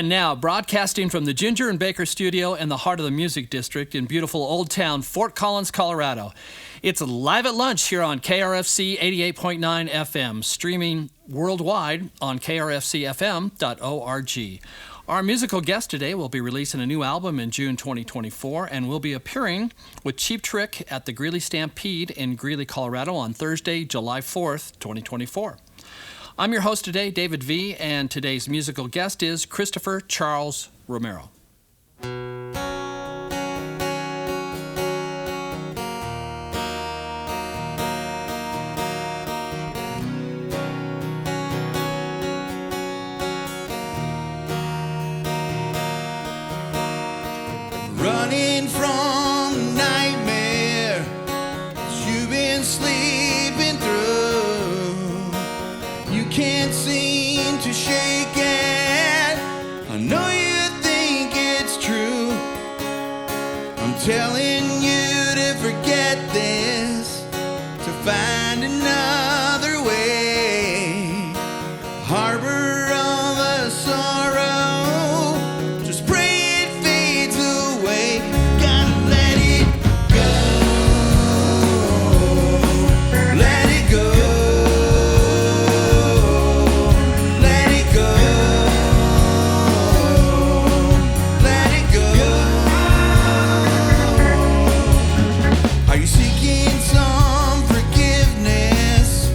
And now, broadcasting from the Ginger and Baker Studio in the heart of the Music District in beautiful Old Town Fort Collins, Colorado. It's Live at Lunch here on KRFC 88.9 FM, streaming worldwide on krfcfm.org. Our musical guest today will be releasing a new album in June 2024 and will be appearing with Cheap Trick at the Greeley Stampede in Greeley, Colorado on Thursday, July 4th, 2024. I'm your host today, David V., and today's musical guest is Christopher Charles Romero. Running from nightmare you've been sleeping through. You can't seem to shake it. I know you think it's true. I'm telling you to forget this, to find another way. Harbor of a sorrow, just pray it fades away. Gotta let it go. Let it go. Let it go. Let it go. Are you seeking some forgiveness?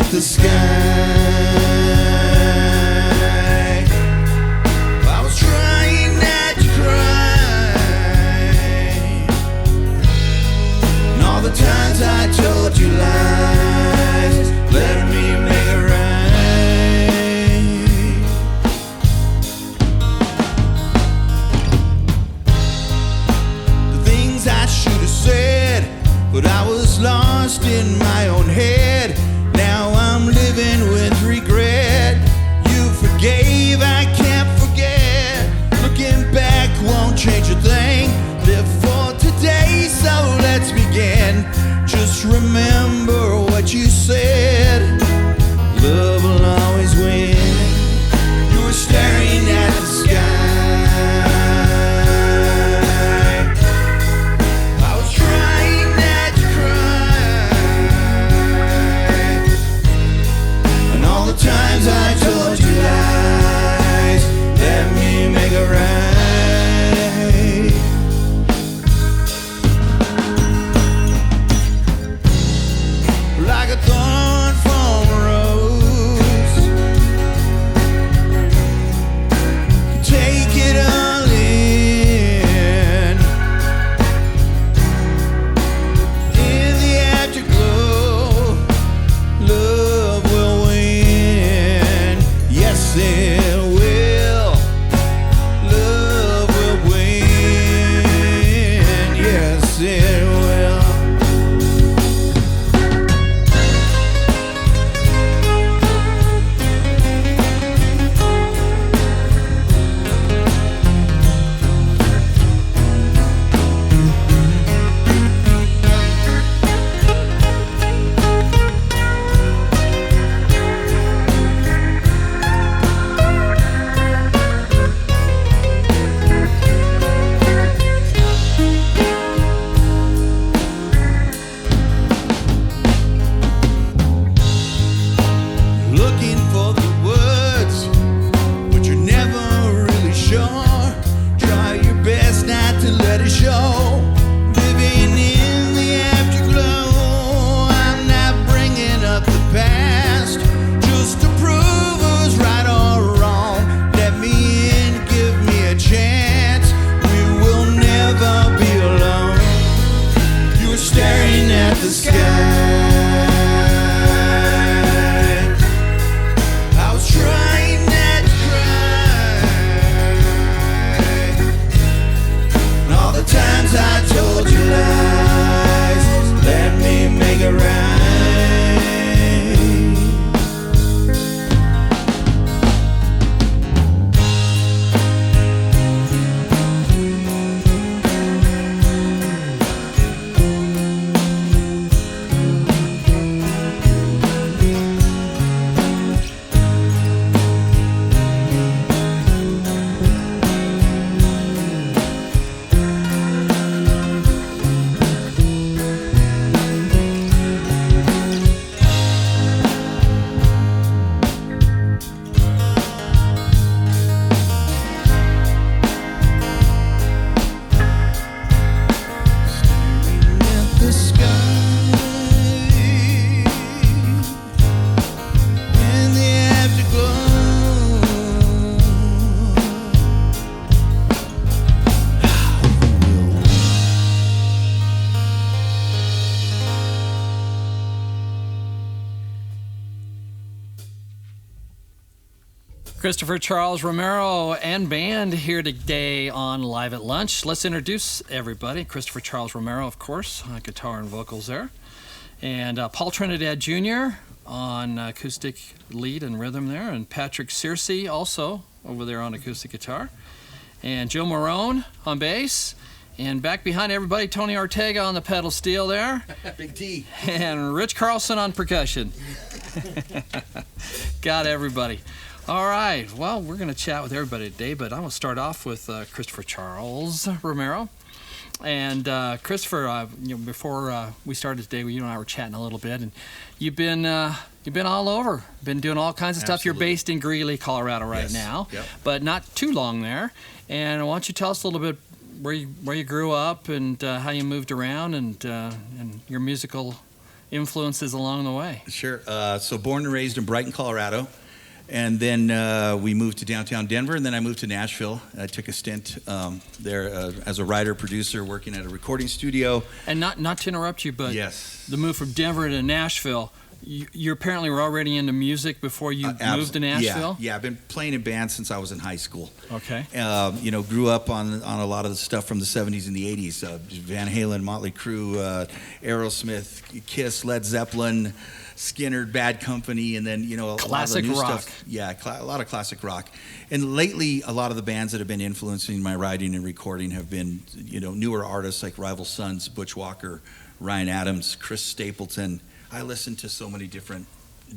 at the sky. I was trying not to cry, and all the times I told you lies, let me make it right. The things I should have said, but I was lost in my own head. Now I'm living with regret. You forgave, I can't forget. Looking back won't change a thing. Live for today, so let's begin. Just remember what you said. Love will always win. You were staring at the sky. Times I told you lies, let me make it right. Like a thorn from a rose, take it all in the afterglow, love will win. Yes, it will. Love will win. Yes, it will. Looking for the words, but you're never really sure. Try your best not to let it show. Living in the afterglow, I'm not bringing up the past just to prove who's right or wrong. Let me in, give me a chance. We will never be alone. You were staring at the sky. I was trying not to cry, and all the times I told you lies, let me make it right. Staring at the sky in the afterglow. Christopher Charles Romero and band here today on Live at Lunch. Let's introduce everybody. Christopher Charles Romero, of course, on guitar and vocals there. And Paul Trinidad Jr. on acoustic lead and rhythm there. And Patrick Searcy also over there on acoustic guitar. And Joe Marone on bass. And back behind everybody, Tony Ortega on the pedal steel there. Big T. And Rich Carlson on percussion. Got everybody. All right. Well, we're going to chat with everybody today, but I'm going to start off with Christopher Charles Romero. And Christopher, before we started today, you and I were chatting a little bit, and you've been all over, been doing all kinds of stuff. You're based in Greeley, Colorado right now, but not too long there. And why don't you tell us a little bit where you grew up and how you moved around and your musical influences along the way? Sure. So born and raised in Brighton, Colorado. And then we moved to downtown Denver, and then I moved to Nashville. I took a stint there as a writer, producer, working at a recording studio. And not to interrupt you, but yes, the move from Denver to Nashville, you apparently were already into music before you moved to Nashville? Yeah, I've been playing in bands since I was in high school. Okay. Grew up on a lot of the stuff from the 70s and the 80s. Van Halen, Motley Crue, Aerosmith, Kiss, Led Zeppelin, Skinner, Bad Company, and then, a classic lot of the new rock. stuff. Yeah, a lot of classic rock. And lately, a lot of the bands that have been influencing my writing and recording have been, newer artists like Rival Sons, Butch Walker, Ryan Adams, Chris Stapleton. I listen to so many different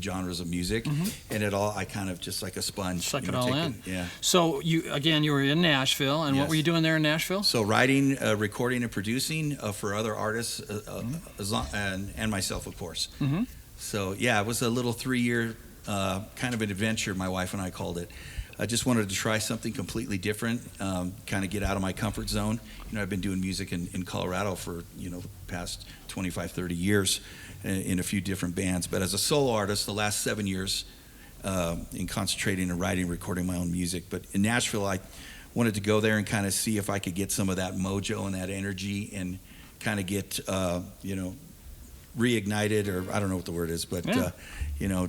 genres of music, and I kind of just like a sponge. Suck it all in. Yeah. So you were in Nashville, and what Yes. were you doing there in Nashville? So writing, recording, and producing for other artists, and myself, of course. Mm-hmm. So yeah, it was a little 3-year kind of an adventure, my wife and I called it. I just wanted to try something completely different, kind of get out of my comfort zone. I've been doing music in Colorado for, the past 25, 30 years in a few different bands. But as a solo artist, the last 7 years in concentrating and writing, recording my own music. But in Nashville, I wanted to go there and kind of see if I could get some of that mojo and that energy and kind of get, reignited, or I don't know what the word is, but,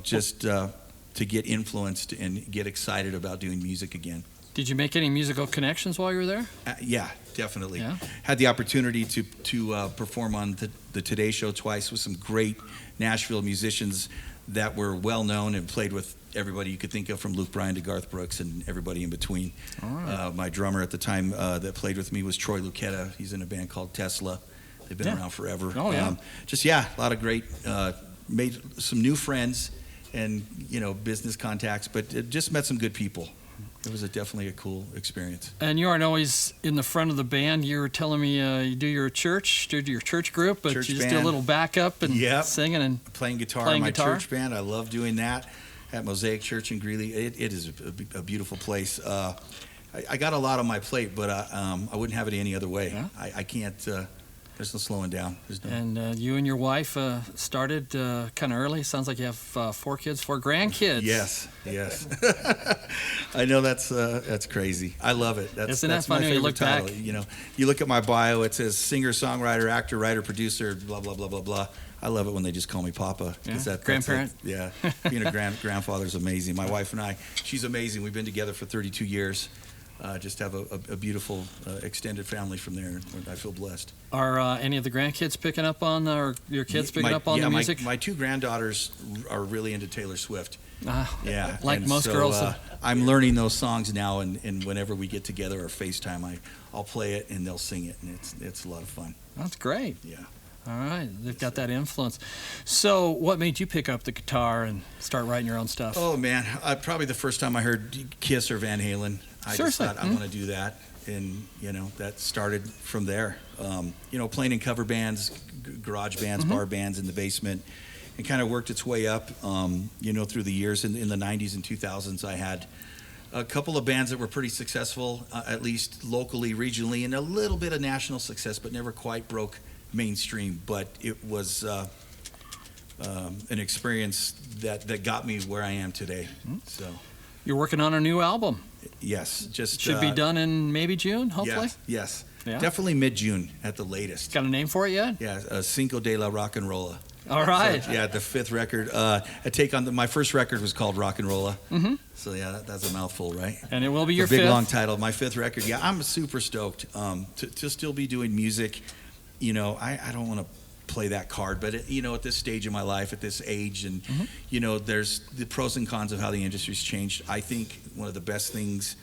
just to get influenced and get excited about doing music again. Did you make any musical connections while you were there? Yeah, definitely. Yeah. Had the opportunity to perform on the Today Show twice with some great Nashville musicians that were well known and played with everybody you could think of, from Luke Bryan to Garth Brooks and everybody in between. All right. My drummer at the time that played with me was Troy Lucetta. He's in a band called Tesla. They've been around forever. Oh, yeah. A lot of great, made some new friends and, business contacts, but just met some good people. It was definitely a cool experience. And you aren't always in the front of the band. You were telling me you do your church group, but Church you just band. do a little backup and singing and playing guitar in my church band. I love doing that at Mosaic Church in Greeley. It is a beautiful place. I got a lot on my plate, but I wouldn't have it any other way. Yeah. I can't. There's no slowing down. And you and your wife started kind of early. Sounds like you have 4 kids, 4 grandkids. Yes. I know that's crazy. I love it. Isn't that's that funny when you look title. back? You look at my bio. It says singer, songwriter, actor, writer, producer, blah blah blah blah blah. I love it when they just call me Papa. Yeah. Grandparent. Being a grandfather's amazing. My wife and I, she's amazing. We've been together for 32 years. Just have a beautiful extended family from there. I feel blessed. Are any of the grandkids picking up on, or your kids picking up on the music? My 2 granddaughters are really into Taylor Swift. Yeah, like and most girls. I'm learning those songs now, and whenever we get together or FaceTime, I'll play it and they'll sing it, and it's a lot of fun. That's great. Yeah. All right, they've got that influence. So, what made you pick up the guitar and start writing your own stuff? Oh man, probably the first time I heard Kiss or Van Halen, I just thought I want to do that, and that started from there. Playing in cover bands, garage bands, bar bands in the basement, and kind of worked its way up. Through the years. In the 90s and 2000s, I had a couple of bands that were pretty successful, at least locally, regionally, and a little bit of national success, but never quite broke mainstream. But it was an experience that got me where I am today. So you're working on a new album. Yes, just should be done in maybe June, hopefully. Yes. Yeah. Definitely mid-June at the latest. Got a name for it yet? Yeah, Cinco de la Rock and Rolla. All right. So, the 5th record. A take on my first record was called Rock and Rolla. Mm-hmm. So that's a mouthful, right? And it will be your big 5th. Long title. My 5th record. Yeah, I'm super stoked to still be doing music. I don't want to play that card, but at this stage of my life, at this age, and there's the pros and cons of how the industry's changed. I think one of the best things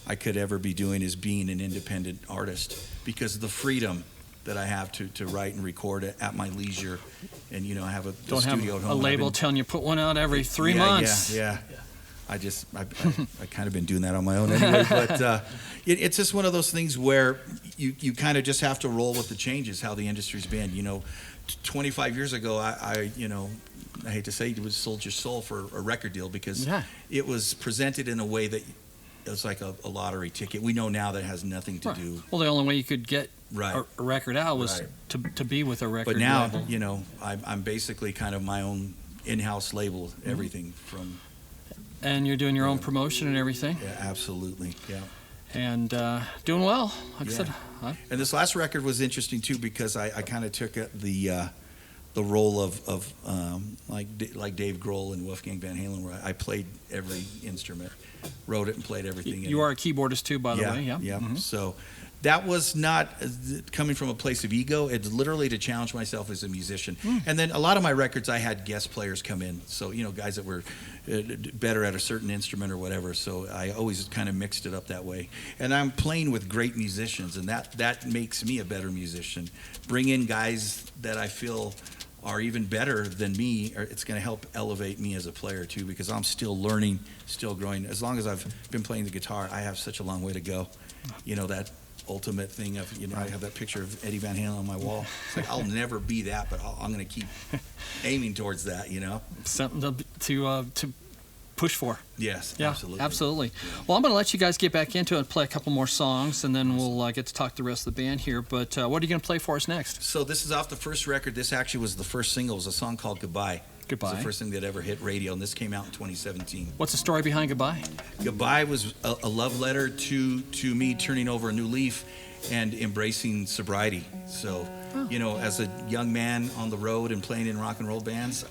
I could ever be doing is being an independent artist, because of the freedom that I have to write and record at my leisure, and I have a studio at home. A label telling you put one out every 3 months. Yeah. I kind of been doing that on my own anyway, but it's just one of those things where you kind of just have to roll with the changes, how the industry's been. 25 years ago, I hate to say it, was sold your soul for a record deal, because it was presented in a way that it's like a lottery ticket. We know now that has nothing to do. Well, the only way you could get Right. a record out was Right. to be with a record But now, label. you know, I'm basically kind of my own in-house label, everything from. And you're doing your own promotion and everything. Yeah, absolutely. Yeah. And doing well. Like I Yeah. said, And this last record was interesting too because I kind of took the role of like Dave Grohl and Wolfgang Van Halen, where I played every instrument, wrote it and played everything. you are a keyboardist too, by the way. Yeah. Yeah. Mm-hmm. So that was not coming from a place of ego. It's literally to challenge myself as a musician. And then a lot of my records, I had guest players come in. So, you know, guys that were better at a certain instrument or whatever. So I always kind of mixed it up that way. And I'm playing with great musicians, and that makes me a better musician. Bring in guys that I feel are even better than me, or it's going to help elevate me as a player too, because I'm still learning, still growing. As long as I've been playing the guitar, I have such a long way to go. You know, that ultimate thing of, you know, I have that picture of Eddie Van Halen on my wall. It's like, I'll never be that, but I'm going to keep aiming towards that, you know? Something to push for. Yes, Yeah, absolutely. Well, I'm going to let you guys get back into it and play a couple more songs, and then we'll get to talk to the rest of the band here. But what are you going to play for us next? So this is off the first record. This actually was the first single. It was a song called Goodbye. Goodbye. It was the first thing that ever hit radio, and this came out in 2017. What's the story behind Goodbye? Goodbye was a love letter to me turning over a new leaf and embracing sobriety. So, you know, as a young man on the road and playing in rock and roll bands,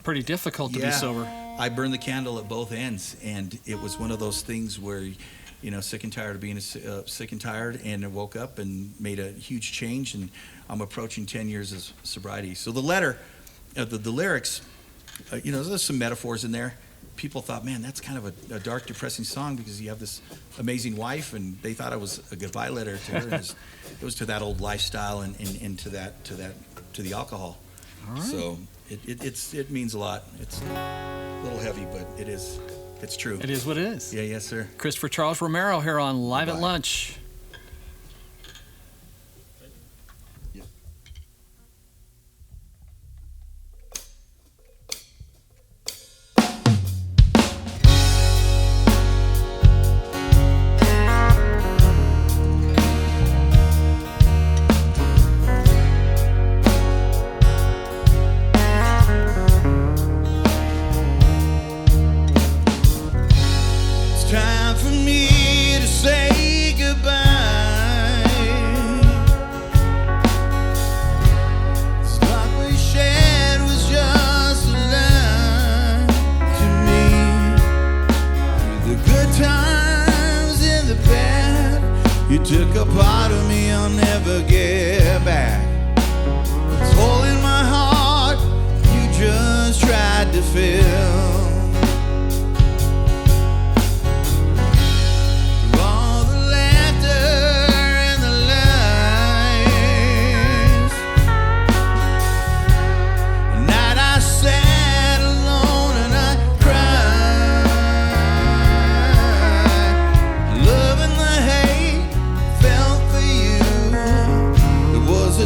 Pretty difficult to be sober. I burned the candle at both ends, and it was one of those things where, you know, sick and tired of being sick and tired, and I woke up and made a huge change, and I'm approaching 10 years of sobriety. So the letter, the lyrics, you know, there's some metaphors in there. People thought, man, that's kind of a dark, depressing song because you have this amazing wife, and they thought it was a goodbye letter to her. It was to that old lifestyle and to the alcohol. All right. So it means a lot. It's a little heavy, but it's true. It is what it is. Yeah, yes, sir. Christopher Charles Romero here on Live at Goodbye. Lunch. It's time for me to say goodbye. This life we shared was just a lie to me. Through the good times and the bad, you took a part of me I'll never get back. This hole in my heart you just tried to fill. All the laughter and the lies. At night I sat alone and I cried. Love and the hate felt for you. There was a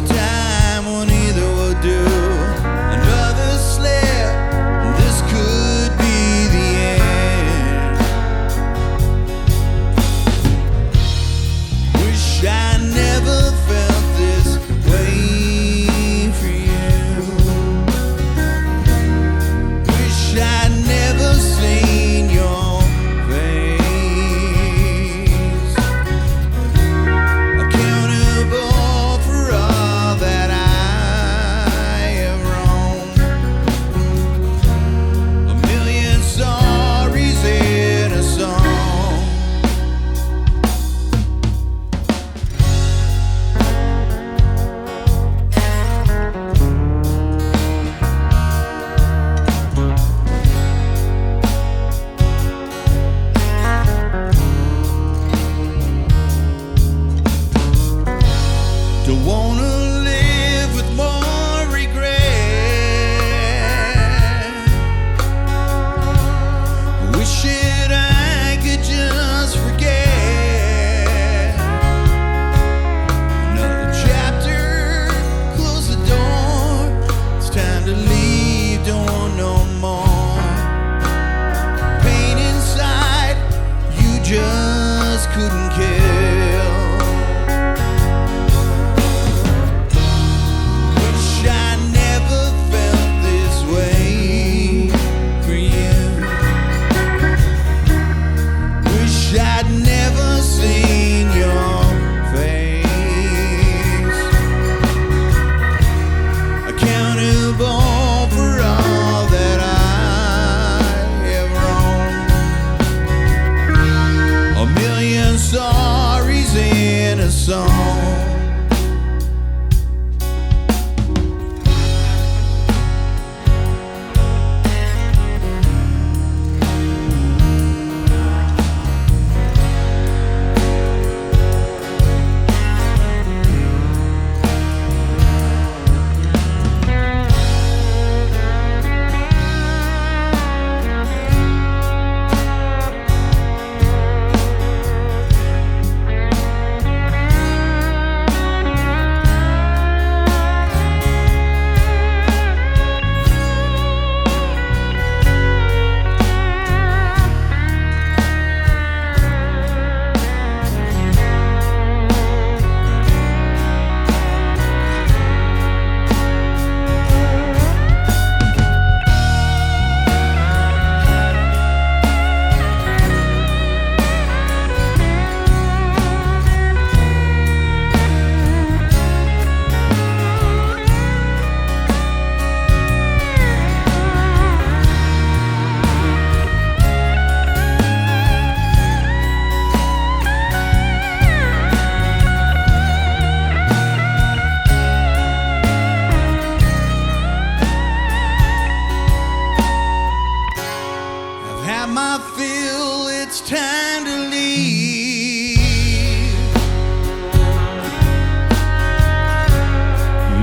got my fill, it's time to leave.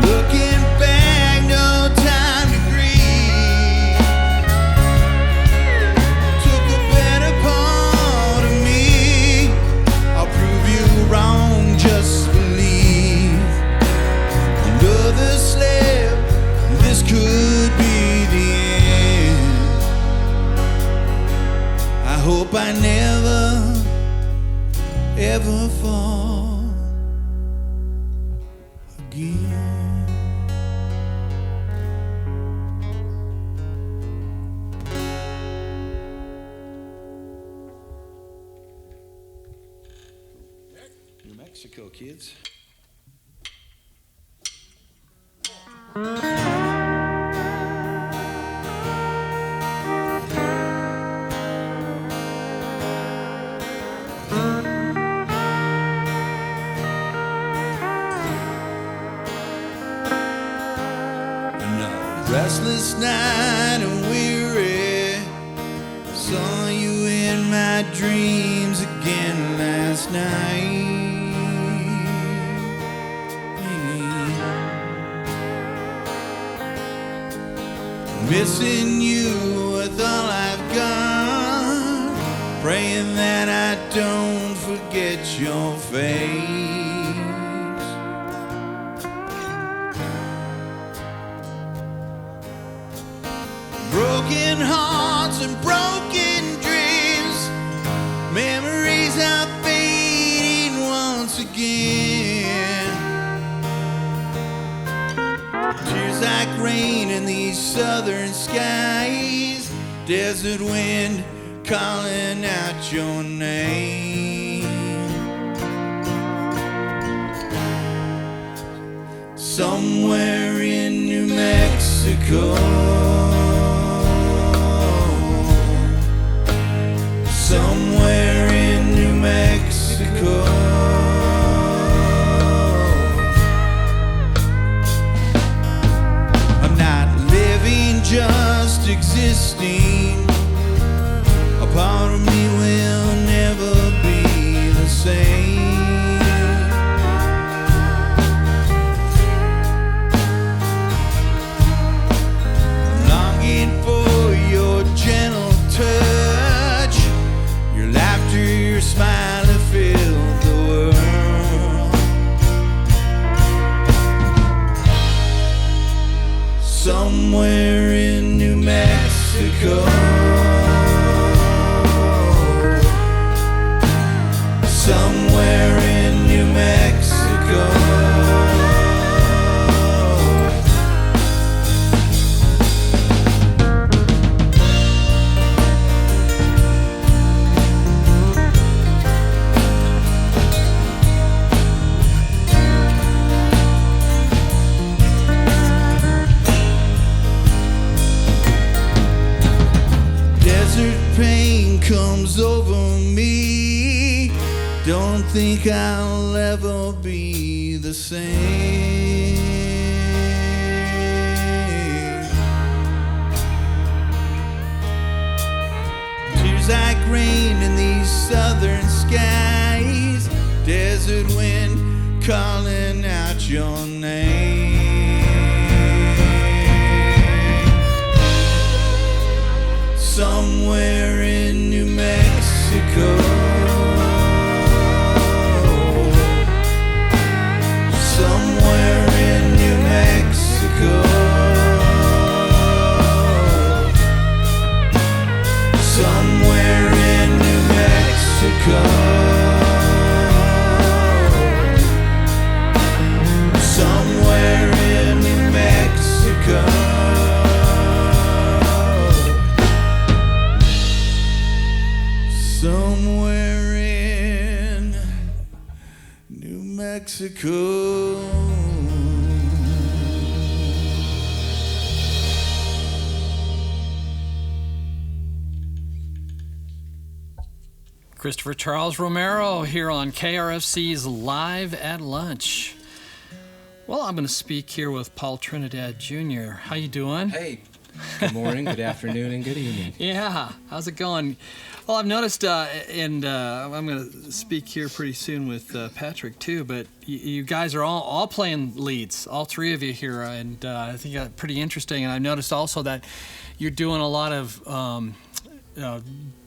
Looking back, no time to grieve. Took a better part of me. I'll prove you wrong, just believe. Another slip, this could be the end. I hope I never, ever fall again. New Mexico, kids. Restless night and weary. Saw you in my dreams again last night. Missing you with all I've got. Praying that I don't forget your face. Broken hearts and broken dreams. Memories are fading once again. Tears like rain in these southern skies. Desert wind calling out your name. Somewhere in New Mexico. Somewhere in New Mexico. I'm not living, just existing. A part of me will never be the same. I'm longing for your gentle touch. Your laughter, your smile have filled the world. Somewhere in New Mexico. Somewhere in New Mexico. Pain comes over me. Don't think I'll ever be the same. Tears like rain in these southern skies. Desert wind calling out your name. Somewhere in New Mexico. Somewhere in New Mexico. Somewhere in New Mexico. Somewhere in New Mexico. Somewhere in New Mexico. Christopher Charles Romero here on KRFC's Live at Lunch. Well, I'm going to speak here with Paul Trinidad Jr. How you doing? Hey, Good morning, good afternoon, and good evening. Yeah, how's it going? Well, I've noticed, and I'm going to speak here pretty soon with Patrick too, but you guys are all playing leads, all three of you here, and I think that's pretty interesting. And I've noticed also that you're doing a lot of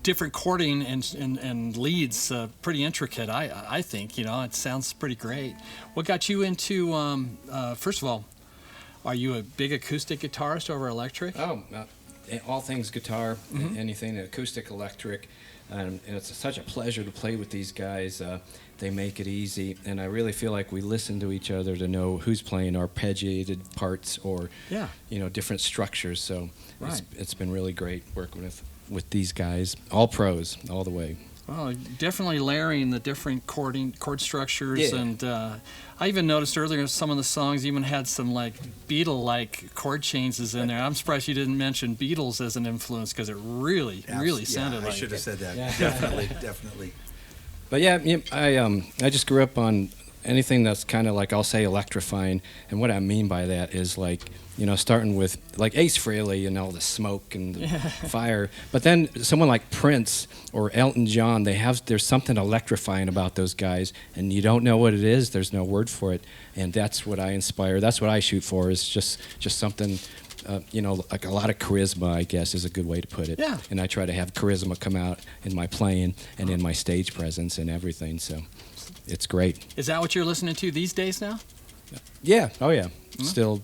different chording and leads, pretty intricate, I think. It sounds pretty great. What got you into, first of all, are you a big acoustic guitarist over electric? Oh, all things guitar, anything acoustic, electric, and it's such a pleasure to play with these guys. They make it easy, and I really feel like we listen to each other to know who's playing arpeggiated parts or different structures. So Right. it's been really great working with these guys, all pros, all the way. Well, definitely layering the different chord structures, Yeah. and I even noticed earlier some of the songs even had some like Beatle-like chord changes in there. I'm surprised you didn't mention Beatles as an influence because it really sounded like I should have said that. Yeah. Definitely. But yeah, I just grew up on anything that's kind of like, I'll say, electrifying, and what I mean by that is like, starting with like Ace Frehley and all the smoke and the fire, but then someone like Prince or Elton John, there's something electrifying about those guys, and you don't know what it is. There's no word for it, and that's what I inspire. That's what I shoot for. Is just something, like a lot of charisma, I guess, is a good way to put it. Yeah. And I try to have charisma come out in my playing and in my stage presence and everything. So it's great. Is that what you're listening to these days now? Yeah. Oh yeah. Still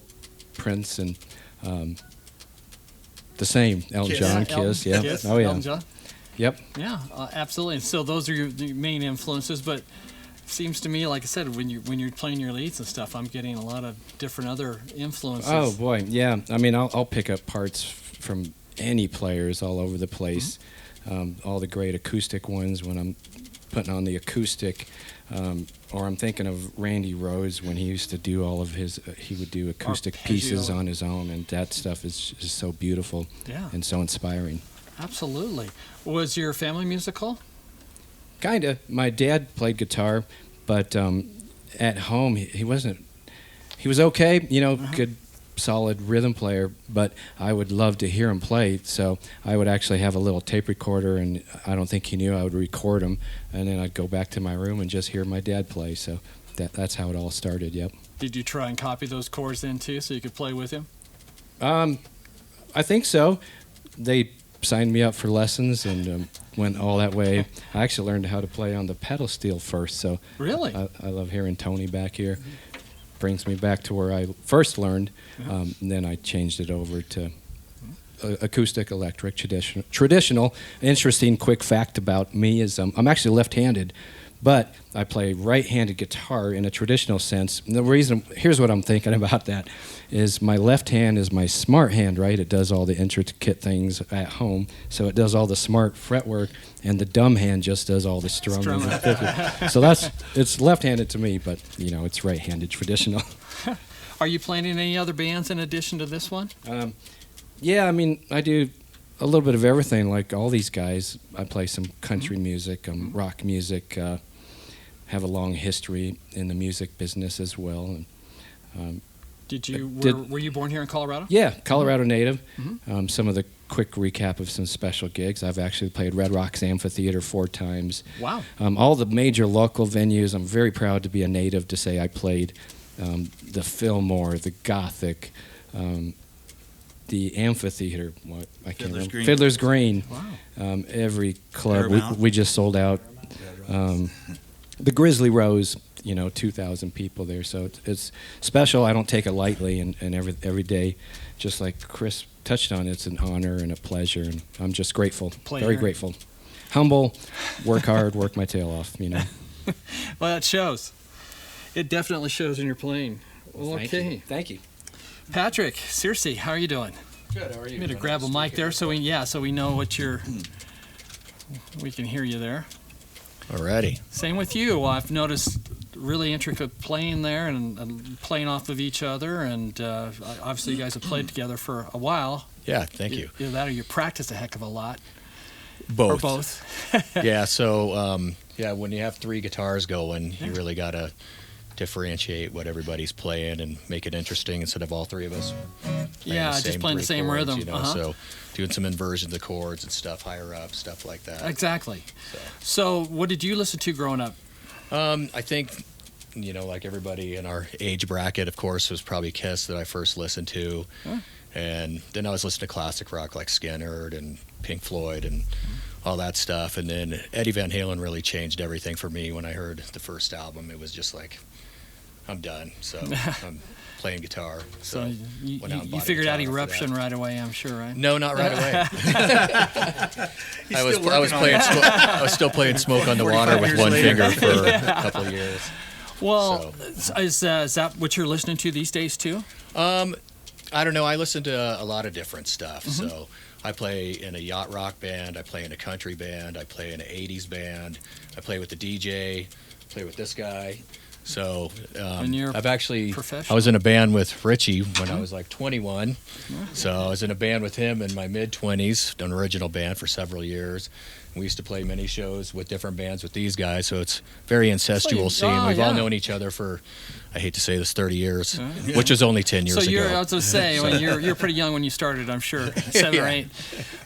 Prince and the same Elton Kiss. John, Elton- Kiss. Yeah. Kiss, Oh yeah. Elton John? Yep. Yeah, absolutely. So those are the main influences, but seems to me, like I said, when you're playing your leads and stuff, I'm getting a lot of different other influences. Oh boy. Yeah. I mean, I'll pick up parts from any players all over the place. All the great acoustic ones when I'm putting on the acoustic. Or I'm thinking of Randy Rhoads when he used to do all of his, he would do acoustic pieces on his own, and that stuff is so beautiful and so inspiring. Absolutely. Was your family musical? Kinda. My dad played guitar, but at home he wasn't. He was okay, good, solid rhythm player. But I would love to hear him play, so I would actually have a little tape recorder, and I don't think he knew I would record him, and then I'd go back to my room and just hear my dad play. So that's how it all started. Yep. Did you try and copy those chords in too, so you could play with him? I think so. They signed me up for lessons and went all that way. I actually learned how to play on the pedal steel first, so Really? I love hearing Tony back here. Brings me back to where I first learned, and then I changed it over to acoustic, electric, traditional. Interesting quick fact about me is I'm actually left-handed, but I play right-handed guitar in a traditional sense. And the reason, here's what I'm thinking about that, is my left hand is my smart hand, right? It does all the intricate things at home, so it does all the smart fretwork, and the dumb hand just does all the strumming. So it's left-handed to me, but it's right-handed traditional. Are you playing in any other bands in addition to this one? Yeah, I mean, I do a little bit of everything, like all these guys. I play some country music, rock music, have a long history in the music business as well. And, were you born here in Colorado? Yeah, Colorado native. Some of the quick recap of some special gigs. I've actually played Red Rocks Amphitheater 4 times. Wow. All the major local venues. I'm very proud to be a native to say I played the Fillmore, the Gothic, the Amphitheater. What I can't Fiddler's remember. Green. Fiddler's Green. Wow. Every club Paramount. we just sold out. The Grizzly Rose, 2,000 people there, so it's special. I don't take it lightly, and every day, just like Chris touched on, it's an honor and a pleasure, and I'm just grateful, very grateful, humble, work hard, work my tail off. Well, it shows. It definitely shows in your playing. Well, Okay. Thank you. Patrick, Circe, how are you doing? Good. How are you? I'm going to grab a mic there so we know what we can hear you there. Alrighty. Same with you. I've noticed really intricate playing there and playing off of each other, and obviously you guys have played together for a while. Yeah, thank you. Either that or you practice a heck of a lot. Both. Or both. Yeah, so when you have 3 guitars going, you really got to differentiate what everybody's playing and make it interesting instead of all three of us Just playing the three same chords, rhythm. you know, so doing some inversions of chords and stuff higher up, stuff like that. Exactly. So what did you listen to growing up? I think, you know, like everybody in our age bracket, of course, was probably Kiss that I first listened to. Huh. And then I was listening to classic rock like Skinner and Pink Floyd and all that stuff. And then Eddie Van Halen really changed everything for me when I heard the first album. It was just like, I'm done. So I'm playing guitar. So went out and you bought a figured out guitar after Eruption that. right away, I'm sure, right? No, not right away. He's I was still working on playing. that. I was still playing Smoke on the Water 45 with years one later. finger for a couple of years. Well, is that what you're listening to these days too? I don't know. I listen to a lot of different stuff. So I play in a yacht rock band. I play in a country band. I play in an 80s band. I play with the DJ. Play with this guy. So And you're I've actually, professional. I was in a band with Richie when I was like 21. So I was in a band with him in my mid-20s, an original band for several years. We used to play many shows with different bands with these guys, so it's very incestual scene. We've all known each other for, I hate to say this, 30 years, which was only 10 years So I ago. was going to say, when you're pretty young when you started, I'm sure, 7 or 8.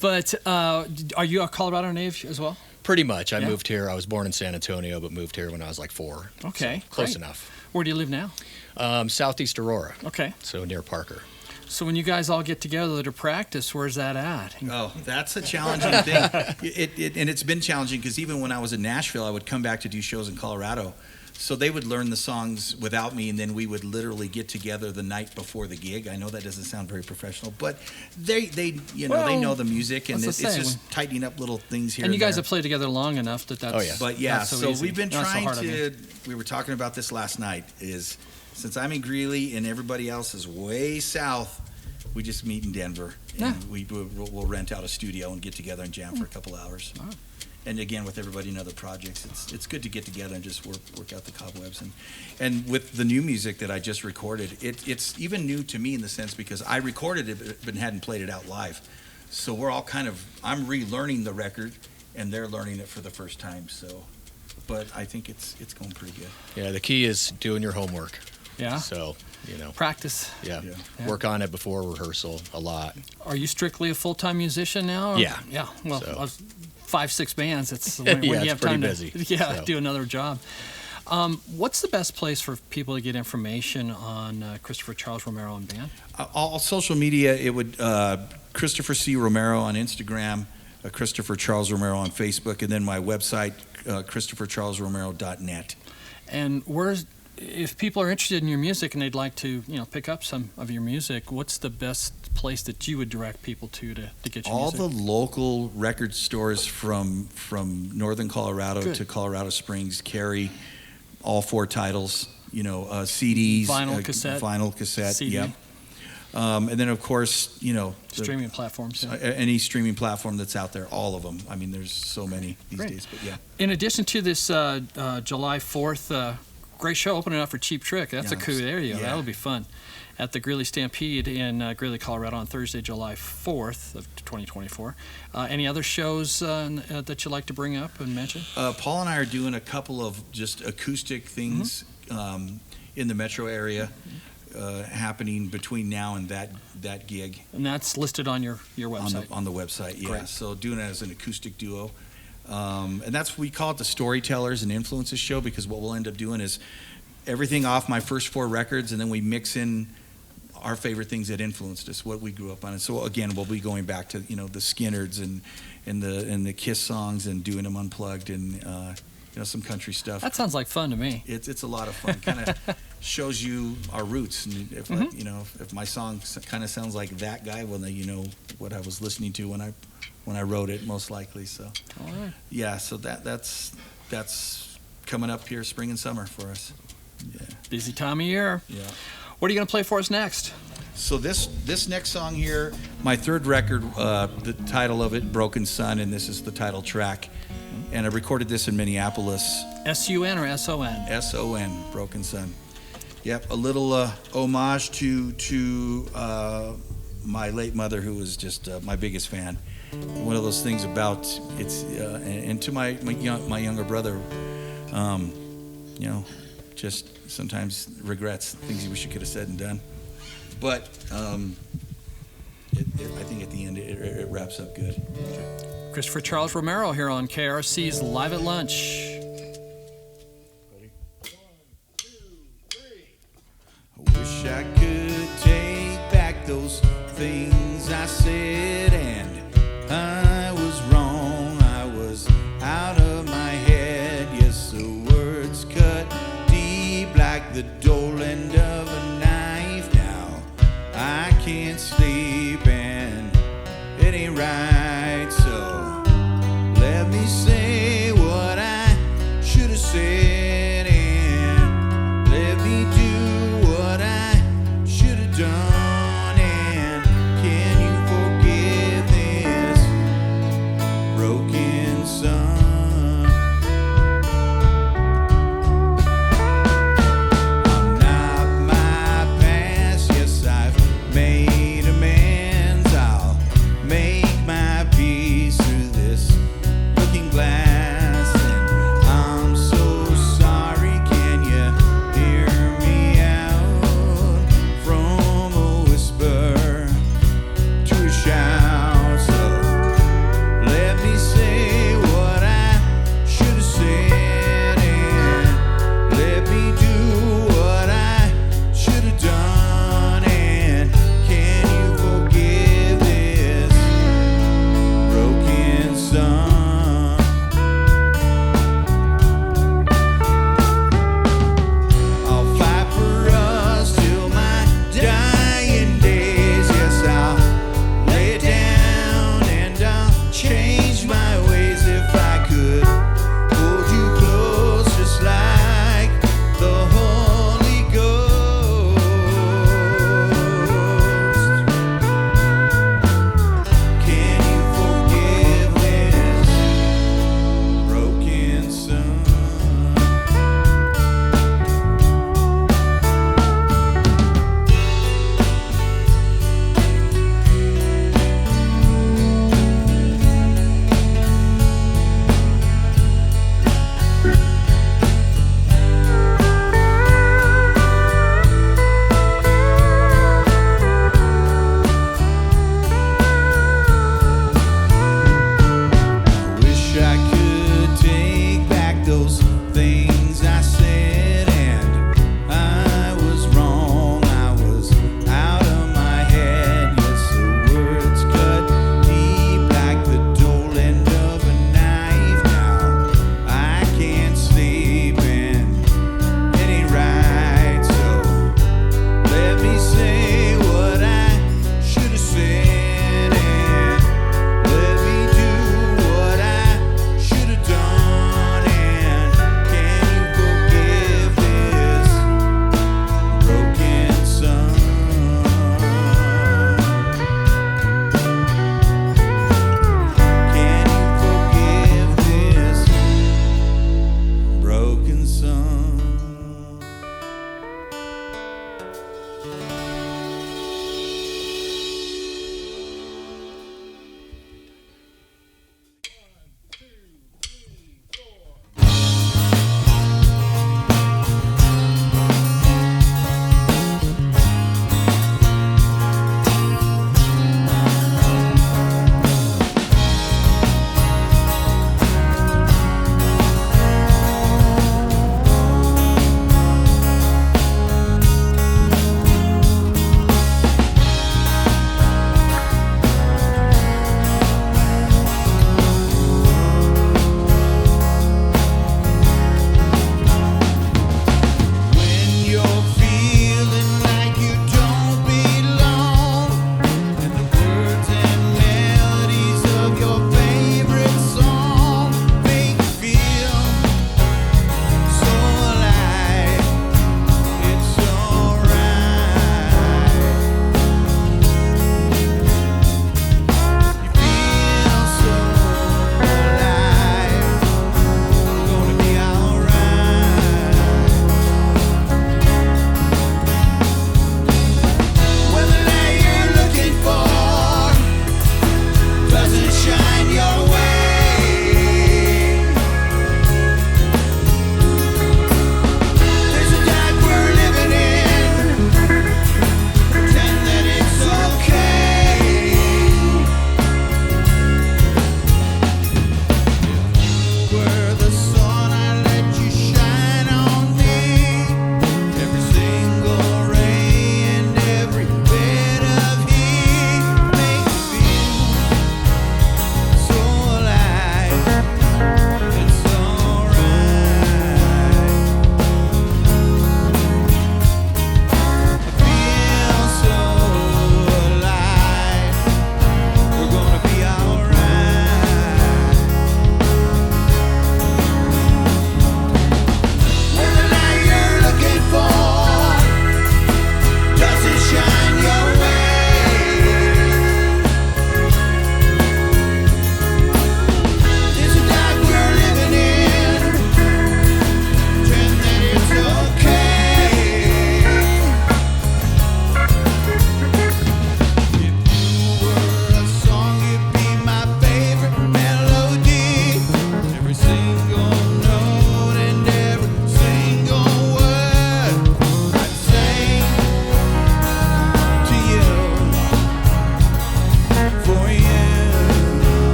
But are you a Colorado native as well? Pretty much. I Yeah. moved here. I was born in San Antonio, but moved here when I was like 4. Okay, So close great. enough. Where do you live now? Southeast Aurora, Okay. so near Parker. So when you guys all get together to practice, where's that at? Oh, that's a challenging thing. And it's been challenging because even when I was in Nashville, I would come back to do shows in Colorado. So they would learn the songs without me, and then we would literally get together the night before the gig. I know that doesn't sound very professional, but they know the music, and that's it's the same. just tightening up little things here. And you guys there. have played together long enough that's Oh, yeah. But yeah, not so easy. we've been Not so trying hard on you. to. We were talking about this last night. Is since I'm in Greeley and everybody else is way south, we just meet in Denver, and Yeah. we'll rent out a studio and get together and jam for a couple hours. Wow. And again, with everybody in other projects, it's good to get together and just work out the cobwebs. And with the new music that I just recorded, it's even new to me in the sense because I recorded it but hadn't played it out live. So we're all I'm relearning the record, and they're learning it for the first time. So, but I think it's going pretty good. Yeah, the key is doing your homework. Yeah. So, you know, Practice. yeah, Yeah. work on it before rehearsal a lot. Are you strictly a full-time musician now? or- Yeah. Yeah. Well, So- I was 5-6 bands. It's when Yeah, you it's have pretty time busy, to so. do another job. What's the best place for people to get information on Christopher Charles Romero and band? All social media, it would Christopher C. Romero on Instagram, Christopher Charles Romero on Facebook, and then my website, ChristopherCharlesRomero.net. And if people are interested in your music and they'd like to, pick up some of your music, what's the best place that you would direct people to get your All music? the local record stores from northern Colorado Good. to Colorado Springs carry all 4 titles. CDs, Vinyl, cassette, CD. Yep. And then of course, Streaming platforms. Yeah. any streaming platform that's out there, all of them. I mean, there's so many these Great. days. But yeah, In addition to this July 4th great show opening up for Cheap Trick, that's a coup. There you go. Yeah. That'll be fun. At the Greeley Stampede in Greeley, Colorado on Thursday, July 4th of 2024. Any other shows that you'd like to bring up and mention? Paul and I are doing a couple of just acoustic things in the metro area happening between now and that gig. And that's listed on your website. On the website, yeah. Great. So doing it as an acoustic duo. And we call it the Storytellers and Influences Show because what we'll end up doing is everything off my first 4 records, and then we mix in our favorite things that influenced us, what we grew up on. And so again, we'll be going back to the Skinners and the Kiss songs and doing them unplugged and some country stuff. That sounds like fun to me. It's a lot of fun. Kind of shows you our roots. And if if my song kind of sounds like that guy, well, then you know what I was listening to when I wrote it, most likely. So All right. yeah, so that's coming up here, spring and summer for us. Yeah, Busy time of year. yeah. What are you going to play for us next? So this next song here, my 3rd record, the title of it, Broken Sun, and this is the title track. And I recorded this in Minneapolis. S-U-N or S-O-N? S-O-N, Broken Sun. Yep, a little homage to my late mother, who was just my biggest fan. One of those things about and to my younger brother, just sometimes regrets, things you wish you could have said and done. But I think at the end it wraps up good. Christopher Charles Romero here on KRFC's Live at Lunch. I wish I could take back those things I said, and I was wrong. I was out of my head. Yes, the words cut deep like the dull end of a knife. Now I can't sleep and it ain't right. So let me say what I should have said, and let me do what I should have done. And can you forgive this broken son? I'm not my past. Yes, I've made amends. I'll make my peace through this looking glass. And I'm so sorry. Can you hear me out? From a whisper to a shout. So let me say what I should have said, and let me do what I should have done. And can you forgive this broken son? I'll fight for us till my dying days. Yes, I'll lay it down and I'll change my ways if I could hold you close just like the Holy Ghost. Can you forgive this broken son?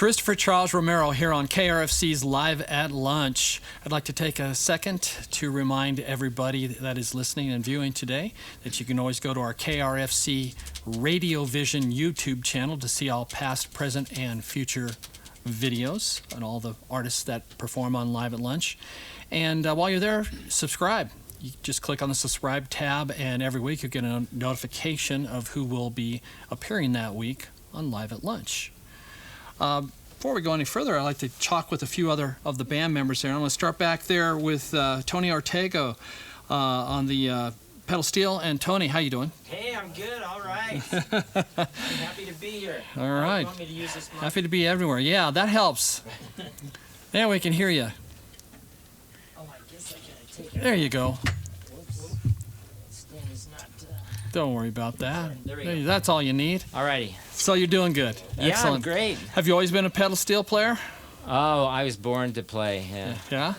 Christopher Charles Romero here on KRFC's Live at Lunch. I'd like to take a second to remind everybody that is listening and viewing today that you can always go to our KRFC RadioVision YouTube channel to see all past, present, and future videos and all the artists that perform on Live at Lunch. And while you're there, subscribe. You just click on the subscribe tab, and every week you get a notification of who will be appearing that week on Live at Lunch. Before we go any further, I'd like to talk with a few other of the band members here. I'm going to start back there with Tony Ortega on the pedal steel. And Tony, how you doing? Hey, I'm good. All right. I'm happy to be here. All right. You want me to use this mic? Happy to be everywhere. Yeah, that helps. Yeah, we can hear you. Oh, I guess I gotta take it. There you go. Whoops. Stand is not. Don't worry about that. There we go. That's all you need. Alrighty. So you're doing good. Yeah, I'm Excellent. great. Have you always been a pedal steel player? Oh, I was born to play. Yeah. Yeah.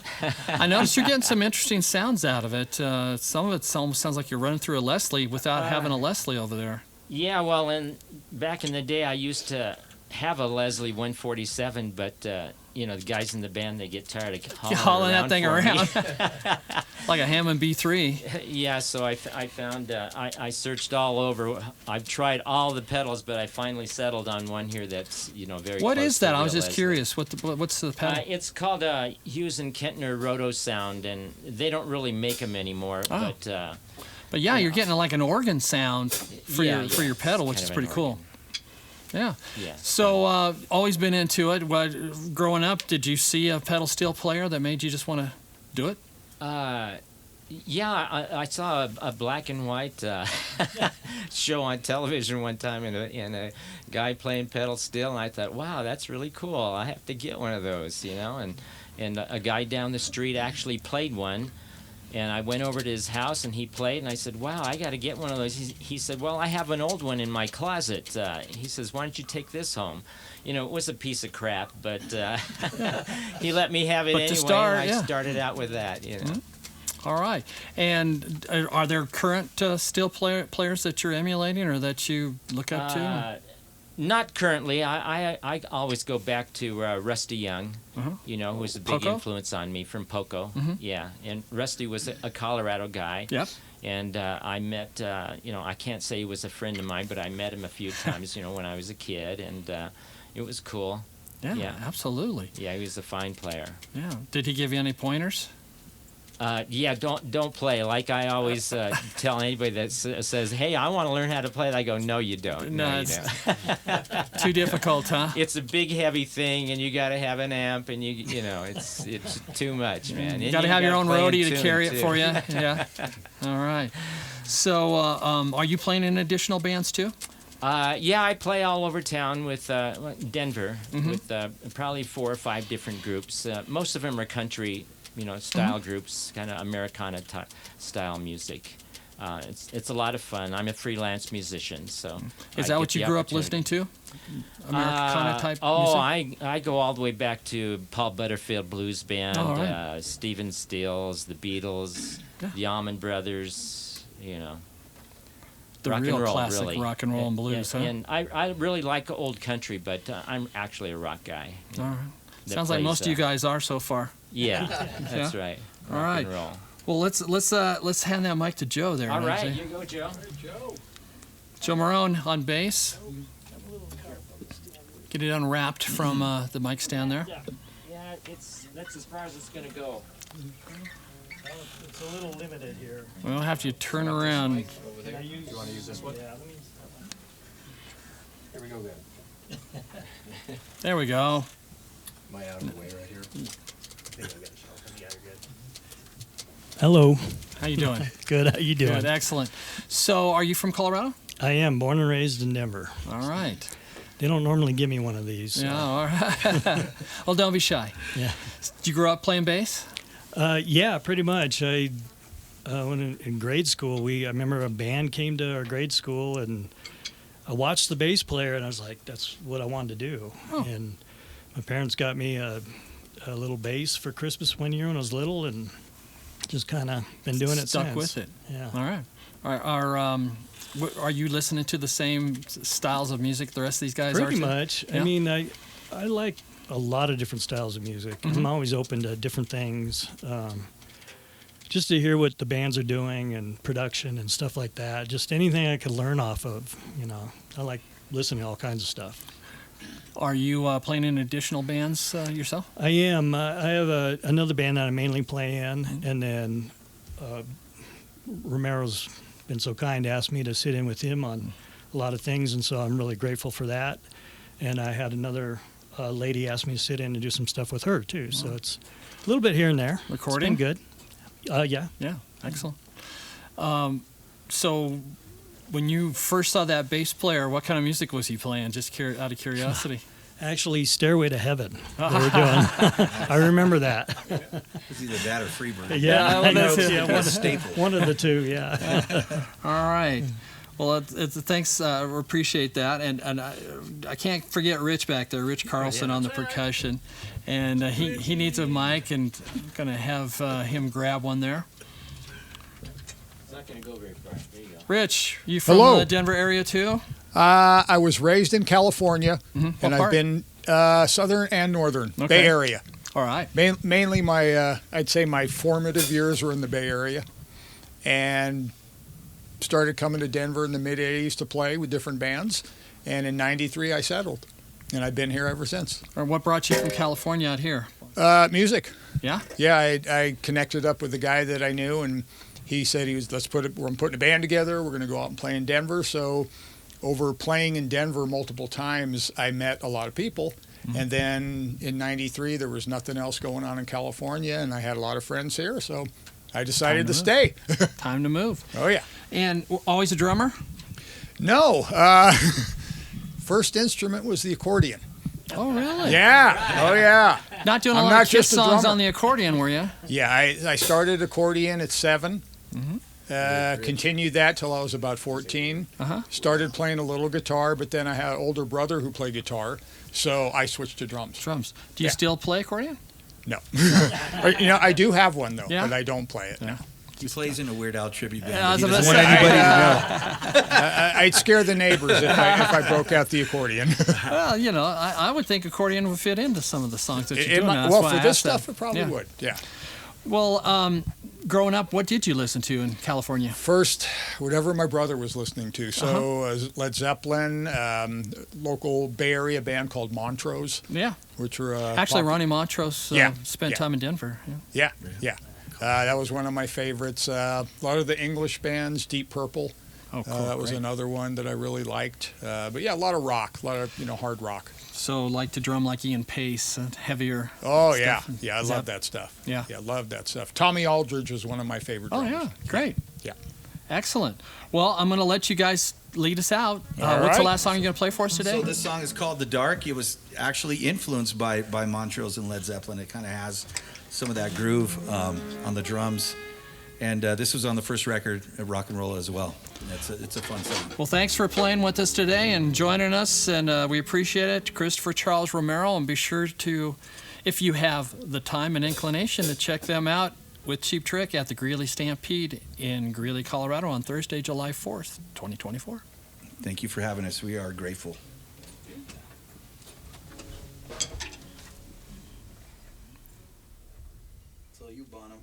I noticed you're getting some interesting sounds out of it. Some of it almost sounds like you're running through a Leslie without having a Leslie over there. Yeah. Well, back in the day, I used to have a Leslie 147, but the guys in the band, they get tired of Hauling that thing for me. around. Like a Hammond B3. Yeah, so I found, I searched all over. I've tried all the pedals, but I finally settled on one here that's, very What close is to that? the I was just Leslie. curious. What's the pedal? It's called Hughes and Kentner Roto Sound, and they don't really make them anymore, Oh. but Yeah, you're getting like an organ sound for your pedal, which kind is of pretty an cool. organ. Yeah. Yeah. So always been into it. Growing up, did you see a pedal steel player that made you just want to do it? Yeah, I saw a black and white show on television one time, and a guy playing pedal steel, and I thought, wow, that's really cool. I have to get one of those, and a guy down the street actually played one, and I went over to his house, and he played, and I said, wow, I got to get one of those. He said, well, I have an old one in my closet. He says, why don't you take this home? It was a piece of crap, but he let me have it But anyway, to start, and I yeah. started out with that, Mm-hmm. All right. And are there current steel players that you're emulating or that you look up to? Not currently. I always go back to Rusty Young, Uh-huh. who was a big Poco? influence on me from Poco. Mhm. Yeah, and Rusty was a Colorado guy. Yep. And I met, I can't say he was a friend of mine, but I met him a few times, when I was a kid, and it was cool. Yeah, absolutely. Yeah, he was a fine player. Yeah. Did he give you any pointers? Yeah, don't play. Like I always tell anybody that says, "Hey, I want to learn how to play," I go, "No, you don't. No, you it's don't." too difficult, huh? It's a big, heavy thing, and you got to have an amp, and it's too much, man. You got to have your own play in roadie to tune, carry it too. for you. Yeah. All right. So, are you playing in additional bands too? Yeah, I play all over town with Denver, Mhm. with probably 4 or 5 different groups. Most of them are country, style groups, kind of Americana style music. It's a lot of fun. I'm a freelance musician, so. Is I that get what you the grew up opportunity. listening to? Americana type Oh, music? I go all the way back to Paul Butterfield Blues Band, Oh, all right. Stephen Stills, the Beatles, Yeah. the Allman Brothers, The rock real and roll, classic really. rock and roll and blues, huh? And I really like old country, but I'm actually a rock guy. All right. that Sounds like plays, most of you guys are so far. Yeah, that's right. All Rock right. and roll. Well, let's hand that mic to Joe there. All right, Lindsay. you go, Joe. Joe Marone on bass. Get it unwrapped from the mic stand there. Yeah, that's as far as it's gonna go. It's a little limited here. We'll have to turn around. Can I use? You want to use this one? Yeah, let me. Here we go then. There we go. Am I out of the way right here? Hello. How you doing? Good. How you doing? Good, excellent. So, are you from Colorado? I am born and raised in Denver. All right. They don't normally give me one of these. So. Yeah, all right. Well, don't be shy. Yeah. Did you grow up playing bass? Yeah, pretty much. When in grade school, I remember a band came to our grade school, and I watched the bass player, and I was like, "That's what I wanted to do." Oh. And my parents got me a little bass for Christmas one year when I was little, and just kind of been doing it Stuck since. with it. Yeah. All right. Are you listening to the same styles of music the rest of these guys are? Pretty too? much. Yeah. I mean, I like a lot of different styles of music. I'm always open to different things, just to hear what the bands are doing and production and stuff like that. Just anything I could learn off of. I like listening to all kinds of stuff. Are you playing in additional bands yourself? I am. I have another band that I mainly play in, and then Romero's been so kind to ask me to sit in with him on a lot of things, and so I'm really grateful for that. And I had another lady ask me to sit in and do some stuff with her too. So it's a little bit here and there. Recording? It's been good. Yeah. Yeah, excellent. So when you first saw that bass player, what kind of music was he playing? Just out of curiosity. Actually, Stairway to Heaven. They were doing. I remember that. It's either that or Freebird. Yeah, well, I know. that's it. Yeah, That's a staple. one of the two. Yeah. All right. Well, thanks. We appreciate that, and I can't forget Rich back there, Rich Carlson on the percussion, and he needs a mic, and I'm gonna have him grab one there. It's not going to go very far. There you go. Rich, you from Hello. the Denver area too? I was raised in California, What and I've part? been southern and northern, Okay. Bay Area. All right. Mainly I'd say my formative years were in the Bay Area, and started coming to Denver in the mid-'80s to play with different bands, and in '93 I settled, and I've been here ever since. Or what brought you from California out here? Music. Yeah. Yeah, I connected up with a guy that I knew, and he said I'm putting a band together. We're going to go out and play in Denver. So over playing in Denver multiple times, I met a lot of people. And then in '93, there was nothing else going on in California, and I had a lot of friends here. So I decided to stay. Time to move. Oh, yeah. And always a drummer? No. First instrument was the accordion. Oh, really? Yeah. Oh, yeah. Not doing a I'm lot not of Kiss just a songs drummer. on the accordion, were you? Yeah, I started accordion at 7. Continued that till I was about 14. Started playing a little guitar, but then I had an older brother who played guitar, so I switched to drums. Drums. Do you Yeah. still play accordion? No. I do have one, though, Yeah? but I don't play it. No. He plays in a Weird Al tribute band. Yeah, I was but he gonna doesn't say, want anybody to know. I'd scare the neighbors if I broke out the accordion. Well, I would think accordion would fit into some of the songs that you're doing. That's Well, why for I this asked that. stuff, it probably Yeah. would, yeah. Well, growing up, what did you listen to in California? First, whatever my brother was listening to. So Led Zeppelin, local Bay Area band called Montrose, Yeah. which were Actually, pop- Ronnie Montrose spent Yeah. time in Denver. Yeah. Yeah. That was one of my favorites. A lot of the English bands, Deep Purple. Oh, cool. That was Great. another one that I really liked. But yeah, a lot of rock, a lot of hard rock. So, like to drum like Ian Pace, heavier. Oh stuff. yeah, I Is love that- that stuff. Yeah. I love that stuff. Tommy Aldridge was one of my favorite Oh, drummers. yeah. Great. Yeah. Excellent. Well, I'm going to let you guys lead us out. All What's the right. last song you're going to play for us today? So this song is called The Dark. It was actually influenced by Montrose and Led Zeppelin. It kind of has some of that groove on the drums. And this was on the first record, Rock and Roll, as well. And it's a fun song. Well, thanks for playing with us today and joining us, and we appreciate it. Christopher Charles Romero, and be sure to, if you have the time and inclination, to check them out with Cheap Trick at the Greeley Stampede in Greeley, Colorado on Thursday, July 4th, 2024. Thank you for having us. We are grateful. So you, Bonham.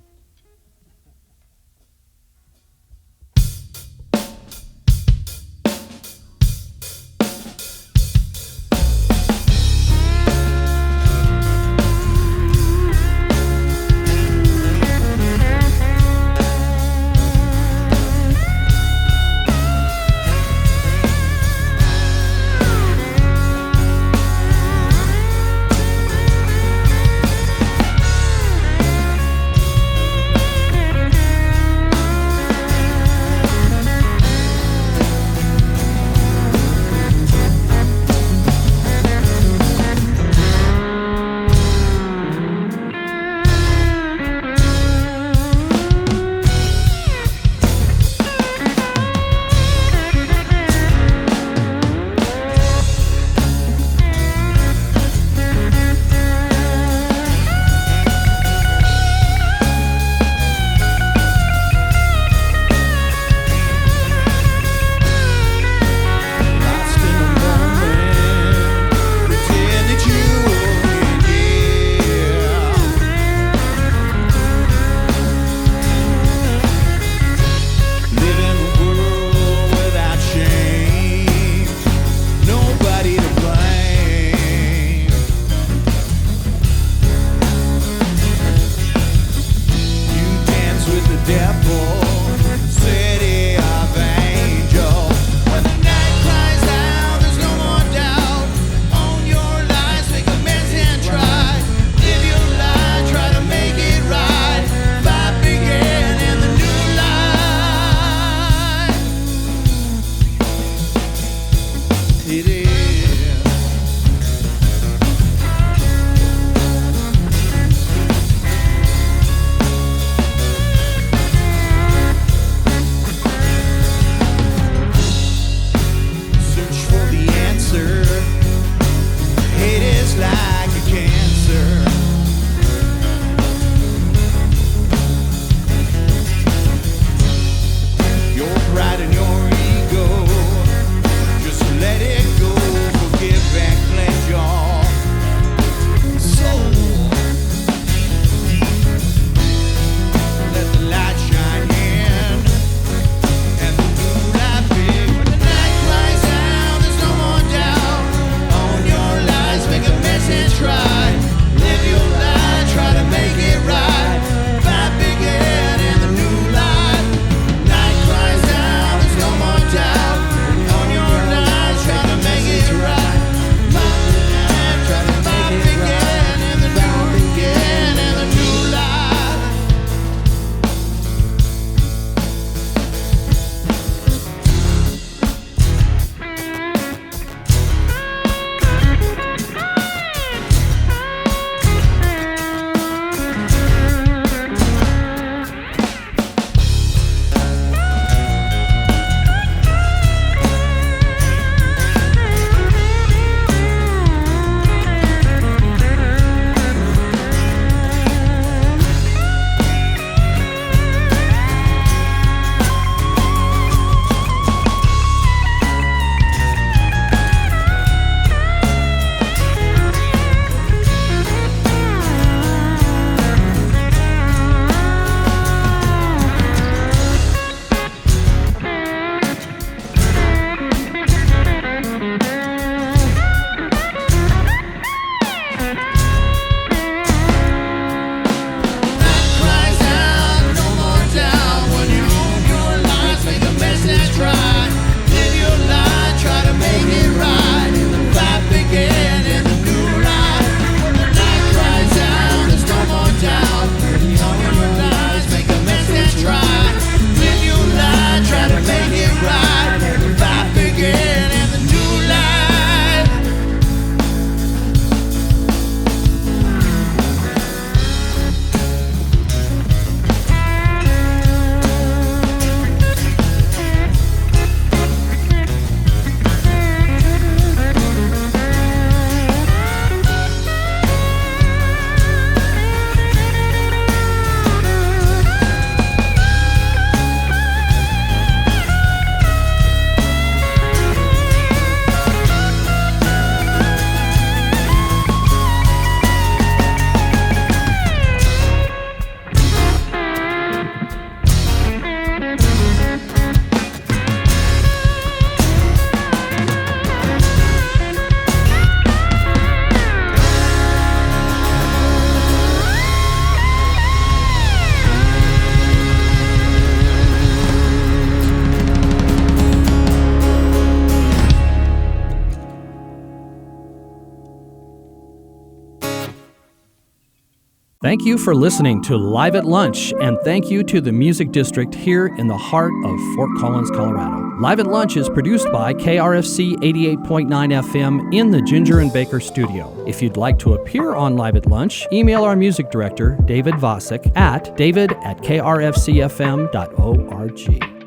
Thank you for listening to Live at Lunch, and thank you to the Music District here in the heart of Fort Collins, Colorado. Live at Lunch is produced by KRFC 88.9 FM in the Ginger and Baker studio. If you'd like to appear on Live at Lunch, email our music director, David Vacek, at david@krfcfm.org.